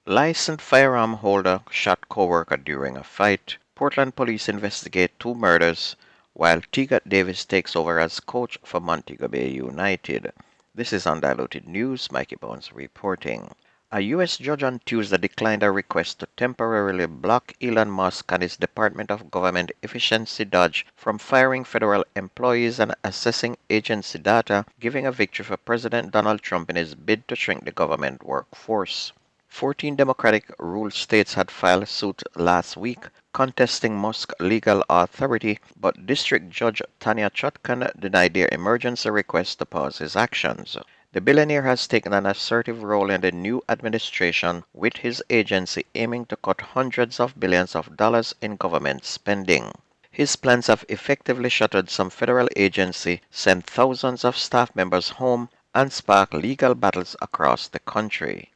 Licensed firearm holder shot co-worker during a fight. Portland police investigate two murders, while Teagat Davis takes over as coach for Montego Bay United. This is Undiluted News. Mikey Bones reporting. A U.S. judge on Tuesday declined a request to temporarily block Elon Musk and his Department of Government Efficiency DOGE from firing federal employees and accessing agency data, giving a victory for President Donald Trump in his bid to shrink the government workforce. 14 Democratic-ruled states had filed suit last week contesting Musk's legal authority, but District Judge Tanya Chutkan denied their emergency request to pause his actions. The billionaire has taken an assertive role in the new administration, with his agency aiming to cut hundreds of billions of dollars in government spending. His plans have effectively shuttered some federal agencies, sent thousands of staff members home, and sparked legal battles across the country.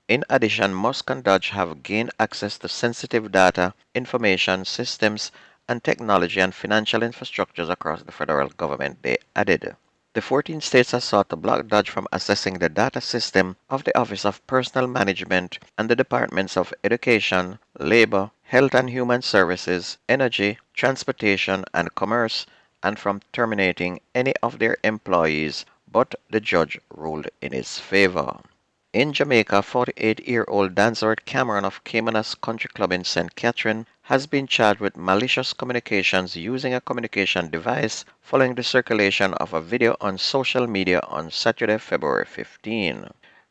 In addition, Musk and Dodge have gained access to sensitive data, information systems, and technology and financial infrastructures across the federal government, they added. The 14 states have sought to block Dodge from accessing the data system of the Office of Personnel Management and the Departments of Education, Labor, Health and Human Services, Energy, Transportation, and Commerce, and from terminating any of their employees, but the judge ruled in his favor. In Jamaica, 48-year-old Danzert Cameron of Caymanas Country Club in St. Catherine has been charged with malicious communications using a communication device following the circulation of a video on social media on Saturday, February 15.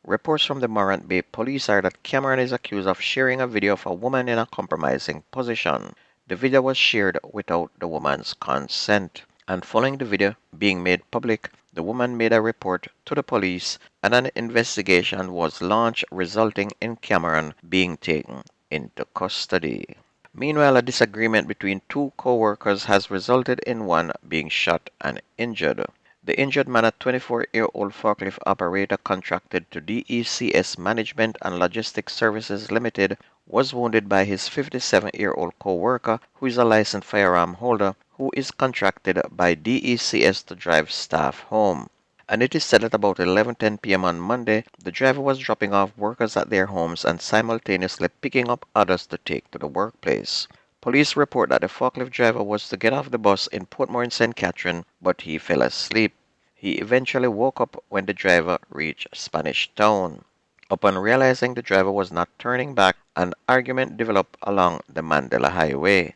Reports from the Morant Bay police are that Cameron is accused of sharing a video of a woman in a compromising position. The video was shared without the woman's consent, and following the video being made public, the woman made a report to the police and an investigation was launched, resulting in Cameron being taken into custody. Meanwhile, a disagreement between two co-workers has resulted in one being shot and injured. The injured man, a 24-year-old forklift operator contracted to DECS Management and Logistics Services Limited, was wounded by his 57-year-old co-worker, who is a licensed firearm holder, who is contracted by DECS to drive staff home. And it is said at about 11:10 p.m. on Monday, the driver was dropping off workers at their homes and simultaneously picking up others to take to the workplace. Police report that the forklift driver was to get off the bus in Portmore in St. Catherine, but he fell asleep. He eventually woke up when the driver reached Spanish Town. Upon realizing the driver was not turning back, an argument developed along the Mandela Highway.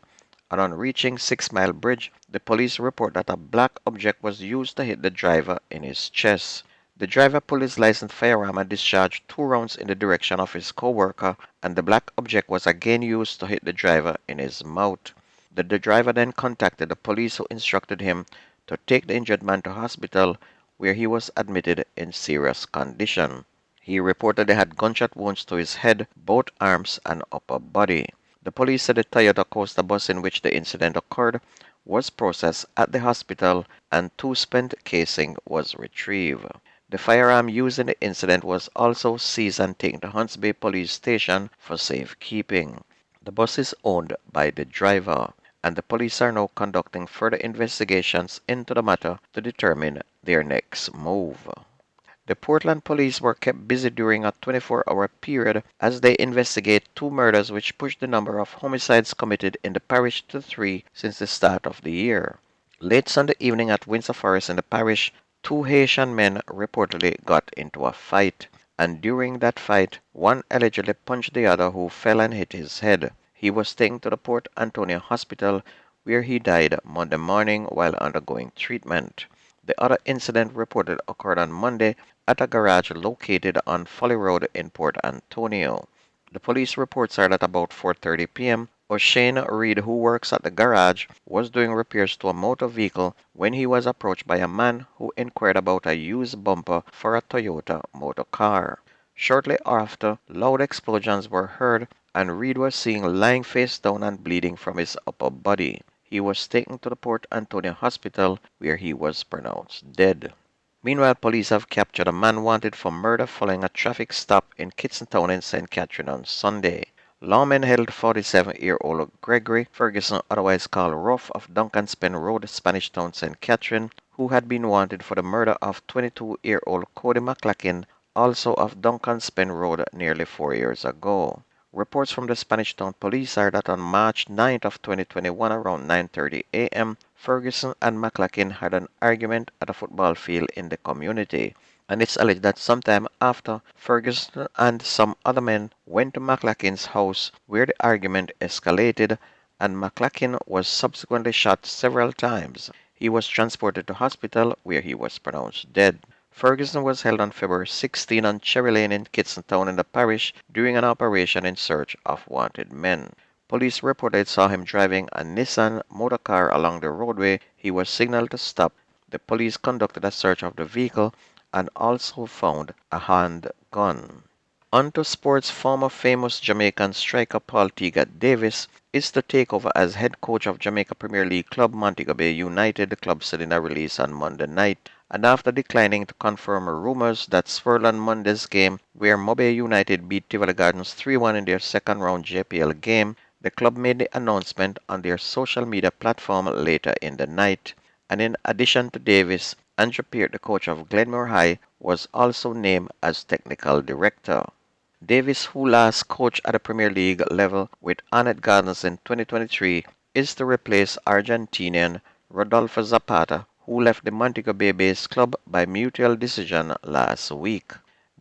And on reaching 6 Mile Bridge, the police report that a black object was used to hit the driver in his chest. The driver pulled his licensed firearm and discharged 2 rounds in the direction of his co-worker, and the black object was again used to hit the driver in his mouth. The driver then contacted the police, who instructed him to take the injured man to hospital, where he was admitted in serious condition. He reportedly had gunshot wounds to his head, both arms, and upper body. The police said the Toyota Coaster bus in which the incident occurred was processed at the hospital and 2 spent casing was retrieved. The firearm used in the incident was also seized and taken to Hunts Bay Police Station for safekeeping. The bus is owned by the driver, and the police are now conducting further investigations into the matter to determine their next move. The Portland police were kept busy during a 24-hour period as they investigate 2 murders which pushed the number of homicides committed in the parish to 3 since the start of the year. Late Sunday evening at Windsor Forest in the parish, 2 Haitian men reportedly got into a fight, and during that fight, one allegedly punched the other, who fell and hit his head. He was taken to the Port Antonio Hospital, where he died Monday morning while undergoing treatment. The other incident reported occurred on Monday at a garage located on Folly Road in Port Antonio. The police reports are that about 4:30 p.m., O'Shane Reed, who works at the garage, was doing repairs to a motor vehicle when he was approached by a man who inquired about a used bumper for a Toyota motor car. Shortly after, loud explosions were heard, and Reed was seen lying face down and bleeding from his upper body. He was taken to the Port Antonio Hospital, where he was pronounced dead. Meanwhile, police have captured a man wanted for murder following a traffic stop in Kitson in St. Catherine on Sunday. Lawmen held 47-year-old Gregory Ferguson, otherwise called Ruff, of Duncanspen Road, Spanish Town, St. Catherine, who had been wanted for the murder of 22-year-old Cody McClacken also of Duncan's Pen Road nearly 4 years ago. Reports from the Spanish Town Police are that on March 9th of 2021 around 9:30 a.m., Ferguson and McLaughlin had an argument at a football field in the community, and it's alleged that sometime after, Ferguson and some other men went to McLaughlin's house where the argument escalated, and McLaughlin was subsequently shot several times. He was transported to hospital where he was pronounced dead. Ferguson was held on February 16 on Cherry Lane in Kitson Town in the parish during an operation in search of wanted men. Police reported saw him driving a Nissan motorcar along the roadway. He was signaled to stop. The police conducted a search of the vehicle and also found a handgun. Onto sports, former famous Jamaican striker Paul Teagat Davis is to take over as head coach of Jamaica Premier League club Montego Bay United, the club said in a release on Monday night. And after declining to confirm rumors that swirled on Monday's game, where Mobe United beat Tivoli Gardens 3-1 in their second round JPL game, the club made the announcement on their social media platform later in the night. And in addition to Davis, Andrew Peart, the coach of Glenmore High, was also named as technical director. Davis, who last coached at the Premier League level with Arnett Gardens in 2023, is to replace Argentinian Rodolfo Zapata, who left the Montego Bay-based club by mutual decision last week.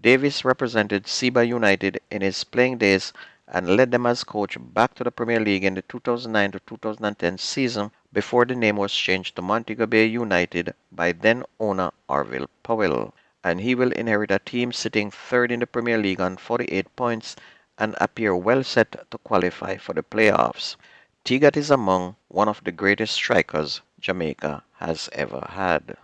Davis represented Seba United in his playing days and led them as coach back to the Premier League in the 2009 to 2010 season before the name was changed to Montego Bay United by then owner Orville Powell, and he will inherit a team sitting third in the Premier League on 48 points and appear well set to qualify for the playoffs. Teagat is among one of the greatest strikers Jamaica has ever had.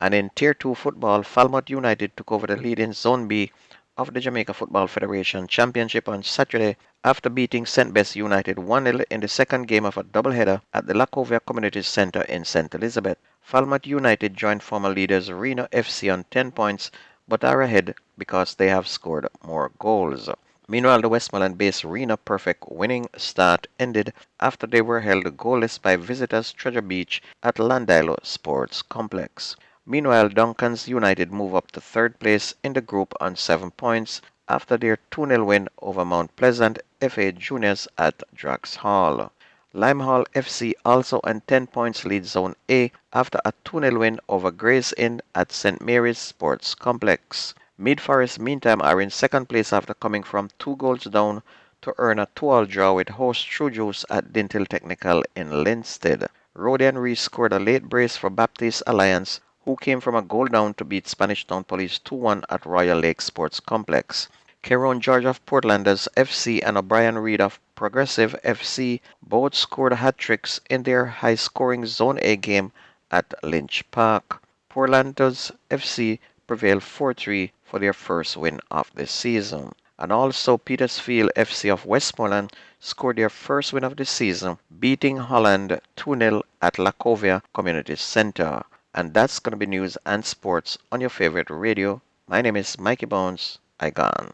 And in Tier 2 football, Falmouth United took over the lead in Zone B of the Jamaica Football Federation Championship on Saturday after beating St. Bess United 1-0 in the second game of a doubleheader at the Lacovia Community Center in St. Elizabeth. Falmouth United joined former leaders Reno FC on 10 points but are ahead because they have scored more goals. Meanwhile, the Westmoreland-based Reno Perfect winning start ended after they were held goalless by visitors Treasure Beach at Landilo Sports Complex. Meanwhile, Duncans United move up to third place in the group on 7 points after their 2-0 win over Mount Pleasant FA Juniors at Drax Hall. Limehall FC also on 10 points lead Zone A after a 2-0 win over Grays Inn at St. Mary's Sports Complex. Mid-Forest meantime are in second place after coming from 2 goals down to earn a 2-2 draw with host True Juice at Dintle Technical in Linstead. Rodian Reese scored a late brace for Baptist Alliance, who came from a goal down to beat Spanish Town Police 2-1 at Royal Lake Sports Complex. Caron George of Portlanders FC and O'Brien Reed of Progressive FC both scored hat-tricks in their high-scoring Zone A game at Lynch Park. Portlanders FC prevailed 4-3 for their first win of the season. And also Petersfield FC of Westmoreland scored their first win of the season, beating Holland 2-0 at Lacovia Community Center. And that's going to be news and sports on your favorite radio. My name is Mikey Bones. I gone.